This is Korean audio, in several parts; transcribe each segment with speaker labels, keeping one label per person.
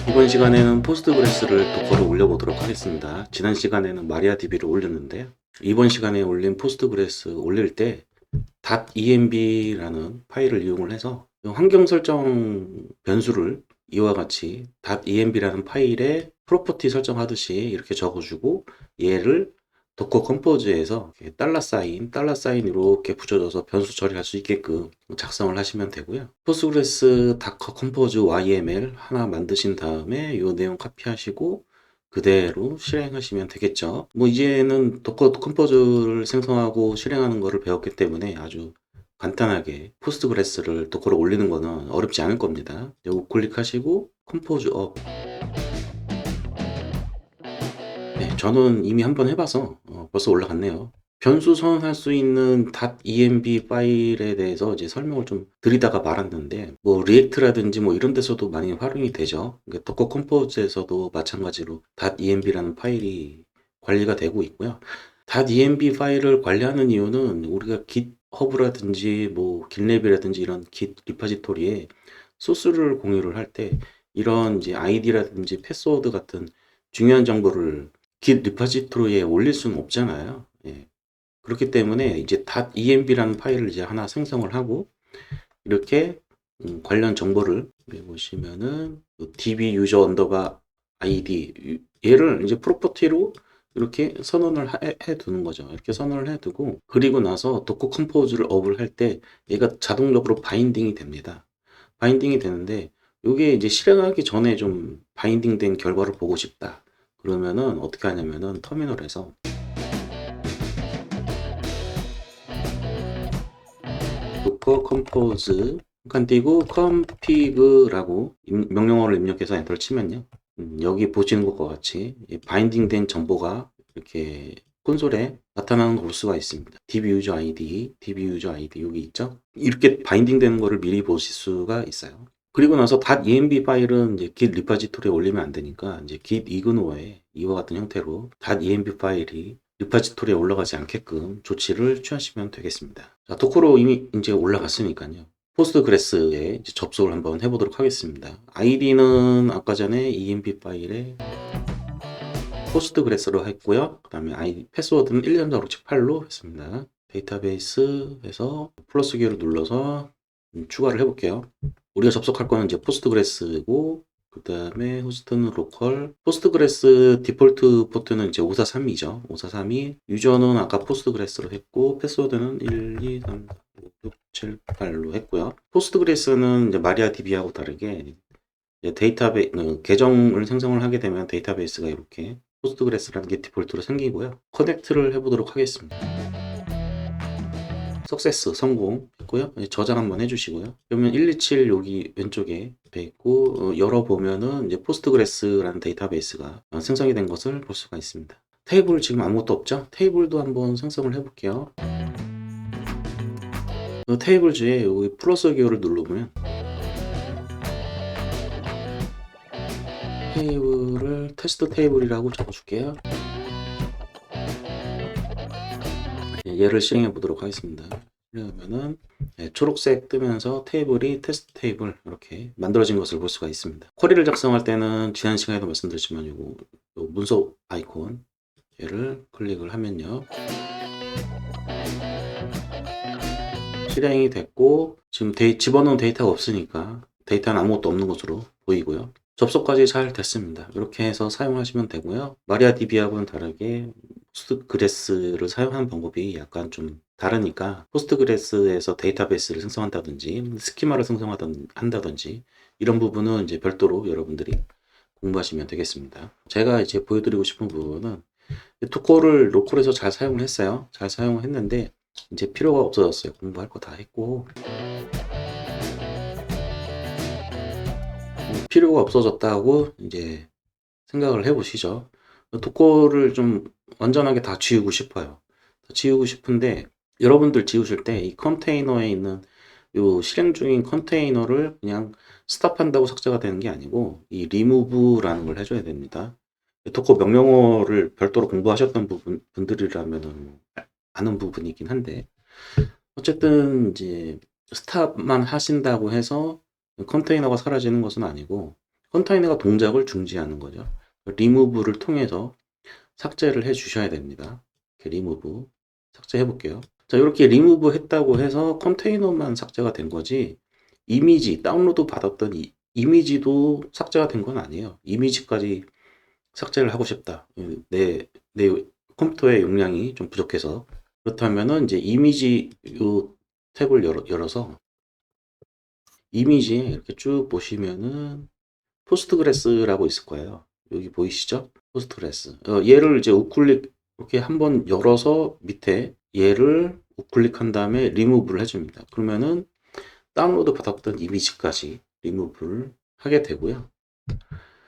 Speaker 1: 이번 시간에는 포스트그레스를 도커로 올려보도록 하겠습니다. 지난 시간에는 마리아DB를 올렸는데요. 이번 시간에 올린 포스트그레스 올릴 때 .env라는 파일을 이용을 해서 환경 설정 변수를 이와 같이 .env라는 파일에 프로퍼티 설정하듯이 이렇게 적어주고 얘를 도커 컴포즈에서 $사인 이렇게 붙여줘서 변수 처리할 수 있게끔 작성을 하시면 되고요. 포스트그레스 다커 컴포즈 YML 하나 만드신 다음에 이 내용 카피하시고 그대로 실행하시면 되겠죠. 뭐 이제는 도커 컴포즈를 생성하고 실행하는 것을 배웠기 때문에 아주 간단하게 포스트그레스를 도커로 올리는 거는 어렵지 않을 겁니다. 우클릭하시고 컴포즈 업. 네, 저는 이미 한번 해봐서 벌써 올라갔네요. 변수 선언할 수 있는 .env 파일에 대해서 이제 설명을 좀 드리다가 말았는데, 뭐 리액트라든지 뭐 이런 데서도 많이 활용이 되죠. 그러니까 도커 컴포즈에서도 마찬가지로 .env라는 파일이 관리가 되고 있고요. .env 파일을 관리하는 이유는 우리가 깃허브라든지 뭐 깃랩이라든지 이런 깃 리파지토리에 소스를 공유를 할 때 이런 이제 아이디라든지 패스워드 같은 중요한 정보를 깃 리파지토리에 올릴 수는 없잖아요. 예. 그렇기 때문에 이제 .env라는 파일을 이제 하나 생성을 하고 이렇게 관련 정보를 여기 보시면은 db user underbar id 얘를 이제 프로퍼티로 이렇게 선언을 해 두는 거죠. 이렇게 선언을 해 두고 그리고 나서 도커 컴포즈를 업을 할 때 얘가 자동적으로 바인딩이 됩니다. 바인딩이 되는데 이게 이제 실행하기 전에 좀 바인딩 된 결과를 보고 싶다. 그러면은 어떻게 하냐면은 터미널에서 도커 컴포즈 잠깐 띄고 config라고 명령어를 입력해서 엔터를 치면요. 여기 보시는 것과 같이 바인딩 된 정보가 이렇게 콘솔에 나타나는 걸 볼 수가 있습니다. db user id 여기 있죠? 이렇게 바인딩 되는 거를 미리 보실 수가 있어요. 그리고 나서 .env 파일은 이제 git 리파지토리에 올리면 안 되니까 이제 git ignore 이와 같은 형태로 .env 파일이 리파지토리에 올라가지 않게끔 조치를 취하시면 되겠습니다. 자, 도커로 이미 이제 올라갔으니까요. 포스트그레스에 이제 접속을 한번 해보도록 하겠습니다. 아이디는 아까 전에 env 파일에 포스트그레스로 했고요. 그 다음에 패스워드는 1.468로 했습니다. 데이터베이스에서 플러스 키를 눌러서 추가를 해볼게요. 우리가 접속할 거는 이제 포스트그레스고 그 다음에 호스트는 로컬 포스트그레스 디폴트 포트는 이제 543이죠. 543이 유저는 아까 포스트그레스로 했고 패스워드는 1, 2, 3, 4, 5, 6, 7, 8로 했고요. 포스트그레스는 이제 마리아DB하고 다르게 계정을 생성을 하게 되면 데이터베이스가 이렇게 포스트그레스라는 게 디폴트로 생기고요. 커넥트를 해보도록 하겠습니다. 석세스 성공했고요. 저장 한번 해주시고요. 그러면 127 여기 왼쪽에 돼 있고 열어보면은 이제 포스트그레스라는 데이터베이스가 생성이 된 것을 볼 수가 있습니다. 테이블 지금 아무것도 없죠? 테이블도 한번 생성을 해볼게요. 테이블 주에 여기 플러스 기호를 누르면 테이블을 테스트 테이블이라고 적어줄게요. 얘를 실행해 보도록 하겠습니다. 그러면은 초록색 뜨면서 테이블이 테스트 테이블 이렇게 만들어진 것을 볼 수가 있습니다. 쿼리를 작성할 때는 지난 시간에도 말씀드렸지만 요 문서 아이콘 얘를 클릭을 하면요. 실행이 됐고 지금 집어넣은 데이터가 없으니까 데이터는 아무것도 없는 것으로 보이고요. 접속까지 잘 됐습니다. 이렇게 해서 사용하시면 되고요. 마리아DB하고는 다르게 포스트그레스를 사용하는 방법이 약간 좀 다르니까 포스트그레스에서 데이터베이스를 생성한다든지 스키마를 생성한다든지 이런 부분은 이제 별도로 여러분들이 공부하시면 되겠습니다. 제가 이제 보여드리고 싶은 부분은 도커를 로컬에서 잘 사용을 했어요. 잘 사용을 했는데 이제 필요가 없어졌어요. 공부할 거 다 했고 필요가 없어졌다고 이제 생각을 해보시죠. 도커를 좀 완전하게 다 지우고 싶어요. 지우고 싶은데 여러분들 지우실 때 이 컨테이너에 있는 요 실행 중인 컨테이너를 그냥 스탑한다고 삭제가 되는 게 아니고 이 remove라는 걸 해줘야 됩니다. 도커 명령어를 별도로 공부하셨던 분들이라면 아는 부분이긴 한데 어쨌든 이제 스탑만 하신다고 해서 컨테이너가 사라지는 것은 아니고 컨테이너가 동작을 중지하는 거죠. 리무브를 통해서 삭제를 해 주셔야 됩니다. 이렇게 리무브 삭제해 볼게요. 자, 이렇게 리무브 했다고 해서 컨테이너만 삭제가 된 거지, 이미지 다운로드 받았던 이미지도 삭제가 된 건 아니에요. 이미지까지 삭제를 하고 싶다, 내 컴퓨터의 용량이 좀 부족해서. 그렇다면은 이제 이미지 요 탭을 열어서 이미지에 이렇게 쭉 보시면은 포스트그레스라고 있을 거예요. 여기 보이시죠? 포스트그레스. 얘를 이제 우클릭 이렇게 한번 열어서 밑에 얘를 우클릭한 다음에 리무브를 해줍니다. 그러면은 다운로드 받았던 이미지까지 리무브를 하게 되고요.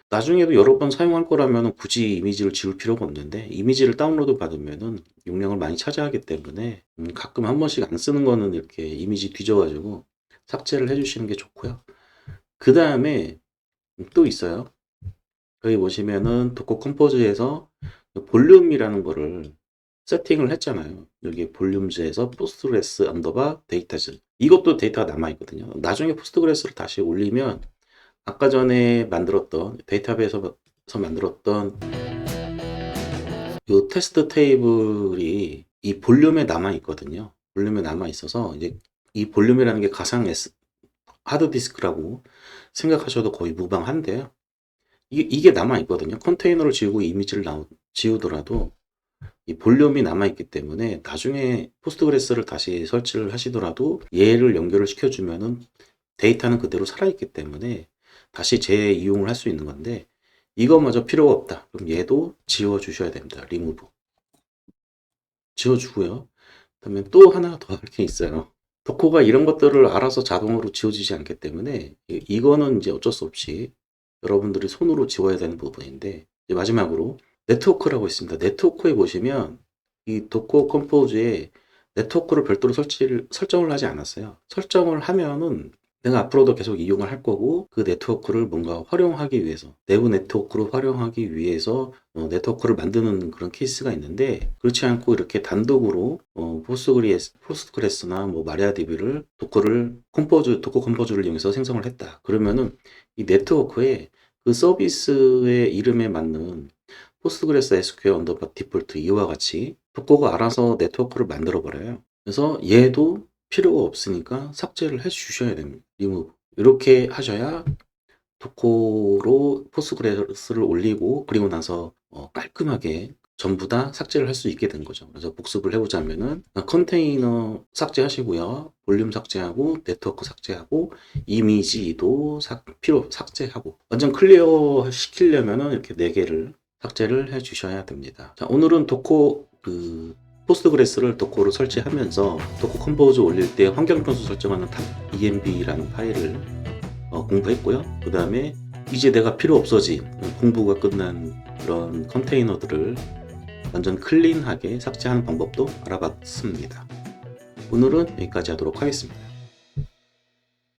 Speaker 1: 나중에도 여러 번 사용할 거라면 굳이 이미지를 지울 필요가 없는데, 이미지를 다운로드 받으면은 용량을 많이 차지하기 때문에 가끔 한 번씩 안 쓰는 거는 이렇게 이미지 뒤져가지고 삭제를 해주시는 게 좋고요. 그 다음에 또 있어요. 여기 보시면은 도커 컴포즈에서 볼륨이라는 거를 세팅을 했잖아요. 여기 볼륨즈에서 포스트그레스 언더바 데이터즈, 이것도 데이터가 남아있거든요. 나중에 포스트그레스를 다시 올리면 아까 전에 만들었던 데이터베이스에서 만들었던 이 테스트 테이블이 이 볼륨에 남아있거든요. 볼륨에 남아있어서 이제 이 볼륨이라는 게 가상 하드디스크라고 생각하셔도 거의 무방한데요. 이게 남아있거든요. 컨테이너를 지우고 이미지를 지우더라도 이 볼륨이 남아있기 때문에 나중에 포스트그레스를 다시 설치를 하시더라도 얘를 연결을 시켜주면은 데이터는 그대로 살아있기 때문에 다시 재이용을 할 수 있는 건데, 이거마저 필요가 없다. 그럼 얘도 지워주셔야 됩니다. 리무브. 지워주고요. 그다음에 또 하나 더 할 게 있어요. 도커가 이런 것들을 알아서 자동으로 지워지지 않기 때문에 이거는 이제 어쩔 수 없이 여러분들이 손으로 지워야 되는 부분인데, 이제 마지막으로 네트워크라고 있습니다. 네트워크에 보시면 이 도커 컴포즈에 네트워크를 별도로 설정을 하지 않았어요. 설정을 하면은 내가 앞으로도 계속 이용을 할 거고, 그 네트워크를 뭔가 활용하기 위해서, 내부 네트워크를 활용하기 위해서 네트워크를 만드는 그런 케이스가 있는데, 그렇지 않고 이렇게 단독으로 포스트그레스나 뭐 마리아DB를 도커 컴포즈를 이용해서 생성을 했다. 그러면은 이 네트워크에 그 서비스의 이름에 맞는 포스트그레스 SQL 언더바 디폴트 이와 같이 도커가 알아서 네트워크를 만들어 버려요. 그래서 얘도 필요가 없으니까 삭제를 해 주셔야 됩니다. 리무브. 이렇게 하셔야 도커로 포스트그레스를 올리고, 그리고 나서 깔끔하게 전부 다 삭제를 할 수 있게 된 거죠. 그래서 복습을 해보자면은 컨테이너 삭제하시고요, 볼륨 삭제하고, 네트워크 삭제하고, 이미지도 삭제하고, 완전 클리어 시키려면은 이렇게 4개를 삭제를 해 주셔야 됩니다. 자, 오늘은 포스트그레스를 도커로 설치하면서 도커 컴포즈 올릴 때 환경 변수 설정하는 .env라는 파일을 공부했고요. 그 다음에 이제 내가 필요 없어진, 공부가 끝난 그런 컨테이너들을 완전 클린하게 삭제하는 방법도 알아봤습니다. 오늘은 여기까지 하도록 하겠습니다.